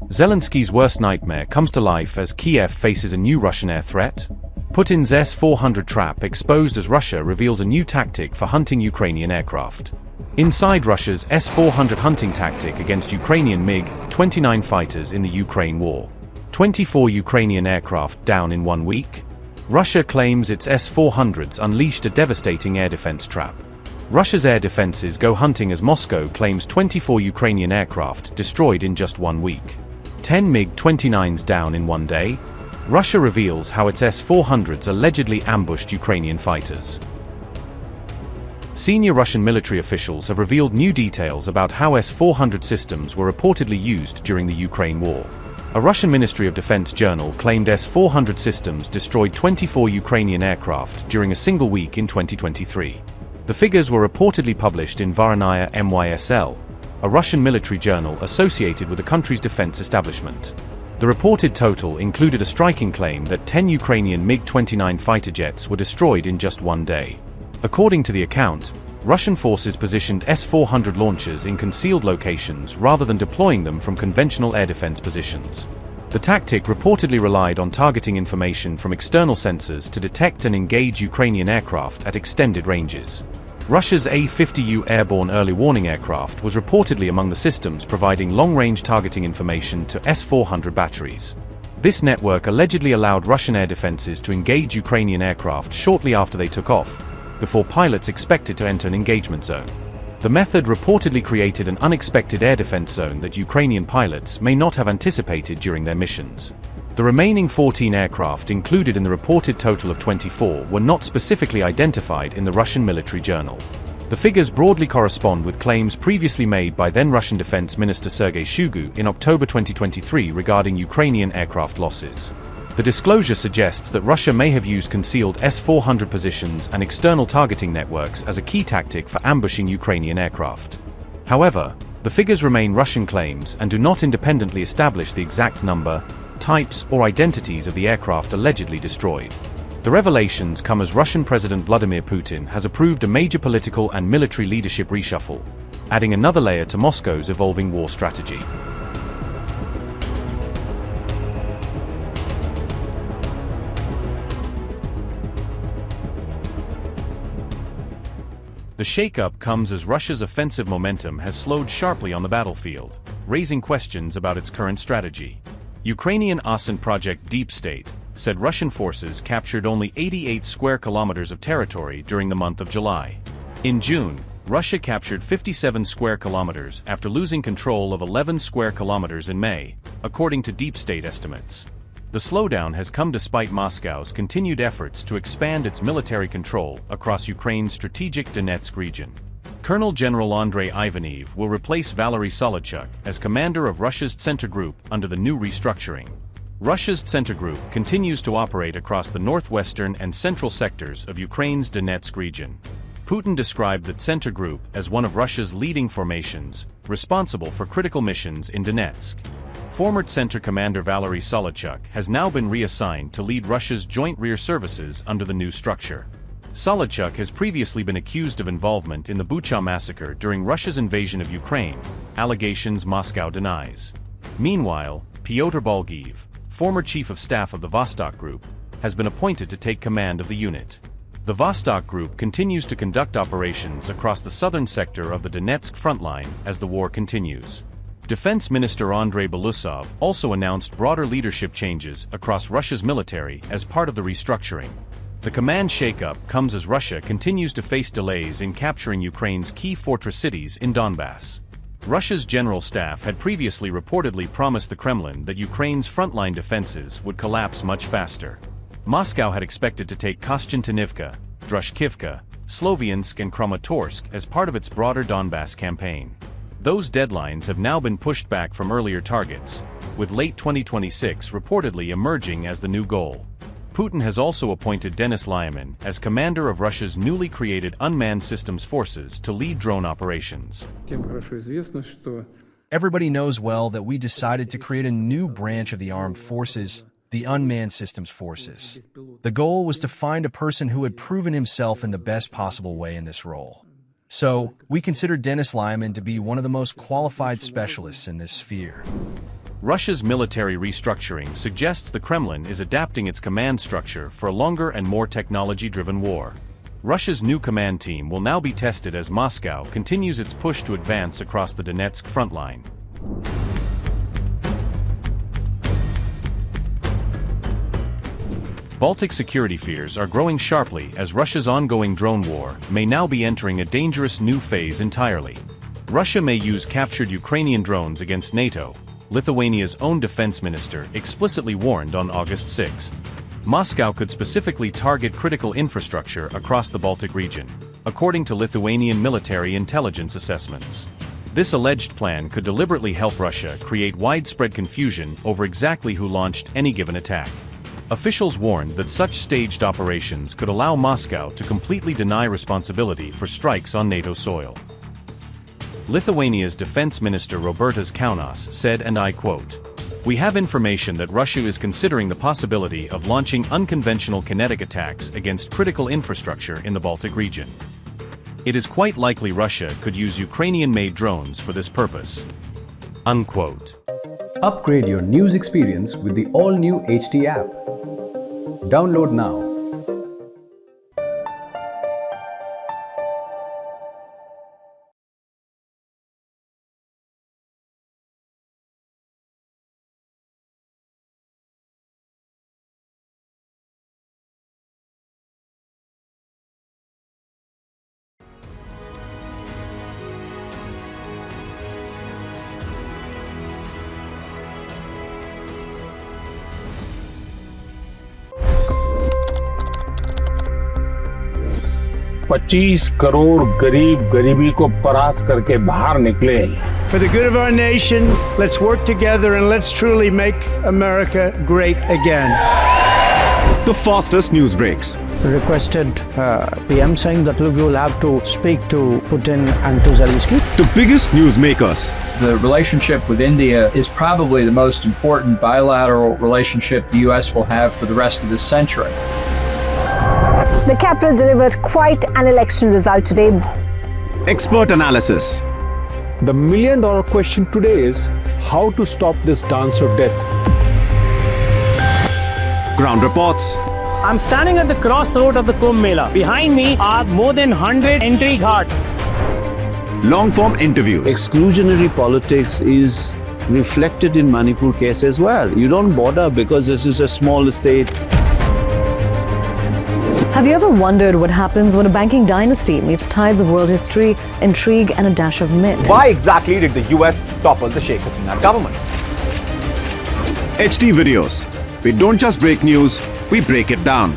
Zelensky's worst nightmare comes to life as Kiev faces a new Russian air threat. Putin's S-400 trap exposed as Russia reveals a new tactic for hunting Ukrainian aircraft. Inside Russia's S-400 hunting tactic against Ukrainian MiG-29 fighters in the Ukraine war. 24 Ukrainian aircraft down in 1 week. Russia claims its S-400s unleashed a devastating air defense trap. Russia's air defenses go hunting as Moscow claims 24 Ukrainian aircraft destroyed in just 1 week. 10 MiG-29s down in 1 day. Russia reveals how its S-400s allegedly ambushed Ukrainian fighters. Senior Russian military officials have revealed new details about how S-400 systems were reportedly used during the Ukraine war. A Russian Ministry of Defense journal claimed S-400 systems destroyed 24 Ukrainian aircraft during a single week in 2023. The figures were reportedly published in Voronaya MYSL, a Russian military journal associated with the country's defense establishment. The reported total included a striking claim that 10 Ukrainian MiG-29 fighter jets were destroyed in just 1 day. According to the account, Russian forces positioned S-400 launchers in concealed locations rather than deploying them from conventional air defense positions. The tactic reportedly relied on targeting information from external sensors to detect and engage Ukrainian aircraft at extended ranges. Russia's A-50U airborne early warning aircraft was reportedly among the systems providing long-range targeting information to S-400 batteries. This network allegedly allowed Russian air defenses to engage Ukrainian aircraft shortly after they took off, before pilots expected to enter an engagement zone. The method reportedly created an unexpected air defense zone that Ukrainian pilots may not have anticipated during their missions. The remaining 14 aircraft included in the reported total of 24 were not specifically identified in the Russian military journal. The figures broadly correspond with claims previously made by then-Russian Defense Minister Sergei Shoigu in October 2023 regarding Ukrainian aircraft losses. The disclosure suggests that Russia may have used concealed S-400 positions and external targeting networks as a key tactic for ambushing Ukrainian aircraft. However, the figures remain Russian claims and do not independently establish the exact number, types, or identities of the aircraft allegedly destroyed. The revelations come as Russian President Vladimir Putin has approved a major political and military leadership reshuffle, adding another layer to Moscow's evolving war strategy. The shakeup comes as Russia's offensive momentum has slowed sharply on the battlefield, raising questions about its current strategy. Ukrainian Ascent Project Deep State said Russian forces captured only 88 square kilometers of territory during the month of July. In June, Russia captured 57 square kilometers after losing control of 11 square kilometers in May, according to Deep State estimates. The slowdown has come despite Moscow's continued efforts to expand its military control across Ukraine's strategic Donetsk region. Colonel General Andrei Ivanev will replace Valery Solodchuk as commander of Russia's Center Group under the new restructuring. Russia's Center Group continues to operate across the northwestern and central sectors of Ukraine's Donetsk region. Putin described the Center Group as one of Russia's leading formations, responsible for critical missions in Donetsk. Former Center Commander Valery Solodchuk has now been reassigned to lead Russia's Joint Rear Services under the new structure. Solodchuk has previously been accused of involvement in the Bucha massacre during Russia's invasion of Ukraine, allegations Moscow denies. Meanwhile, Pyotr Balgiev, former Chief of Staff of the Vostok Group, has been appointed to take command of the unit. The Vostok Group continues to conduct operations across the southern sector of the Donetsk frontline as the war continues. Defense Minister Andrei Belousov also announced broader leadership changes across Russia's military as part of the restructuring. The command shakeup comes as Russia continues to face delays in capturing Ukraine's key fortress cities in Donbass. Russia's general staff had previously reportedly promised the Kremlin that Ukraine's frontline defenses would collapse much faster. Moscow had expected to take Kostyantynivka, Drushkivka, Sloviansk and Kramatorsk as part of its broader Donbass campaign. Those deadlines have now been pushed back from earlier targets, with late 2026 reportedly emerging as the new goal. Putin has also appointed Denis Lyman as commander of Russia's newly created Unmanned Systems Forces to lead drone operations. Everybody knows well that we decided to create a new branch of the armed forces, the Unmanned Systems Forces. The goal was to find a person who had proven himself in the best possible way in this role. So, we consider Denis Lyman to be one of the most qualified specialists in this sphere. Russia's military restructuring suggests the Kremlin is adapting its command structure for a longer and more technology-driven war. Russia's new command team will now be tested as Moscow continues its push to advance across the Donetsk front line. Baltic security fears are growing sharply as Russia's ongoing drone war may now be entering a dangerous new phase entirely. Russia may use captured Ukrainian drones against NATO, Lithuania's own defense minister explicitly warned on August 6. Moscow could specifically target critical infrastructure across the Baltic region, according to Lithuanian military intelligence assessments. This alleged plan could deliberately help Russia create widespread confusion over exactly who launched any given attack. Officials warned that such staged operations could allow Moscow to completely deny responsibility for strikes on NATO soil. Lithuania's defense minister Robertas Kaunas said, and I quote, "We have information that Russia is considering the possibility of launching unconventional kinetic attacks against critical infrastructure in the Baltic region. It is quite likely Russia could use Ukrainian-made drones for this purpose." Unquote. Upgrade your news experience with the all-new HT app. Download now. $25 crore गरीब गरीबी को परास्त करके बाहर निकले। For the good of our nation, let's work together and let's truly make America great again. The fastest news breaks. Requested PM saying that look, you will have to speak to Putin and to Zelensky. The biggest news makers. The relationship with India is probably the most important bilateral relationship the U.S. will have for the rest of this century. The capital delivered quite an election result today. Expert analysis. The million-dollar question today is how to stop this dance of death. Ground reports. I'm standing at the crossroad of the Kumbh Mela. Behind me are more than 100 entry ghats. Long-form interviews. Exclusionary politics is reflected in Manipur case as well. You don't bother because this is a small state. Have you ever wondered what happens when a banking dynasty meets tides of world history, intrigue, and a dash of myth? Why exactly did the US topple the Sheikh Hasina government? HT videos. We don't just break news, we break it down.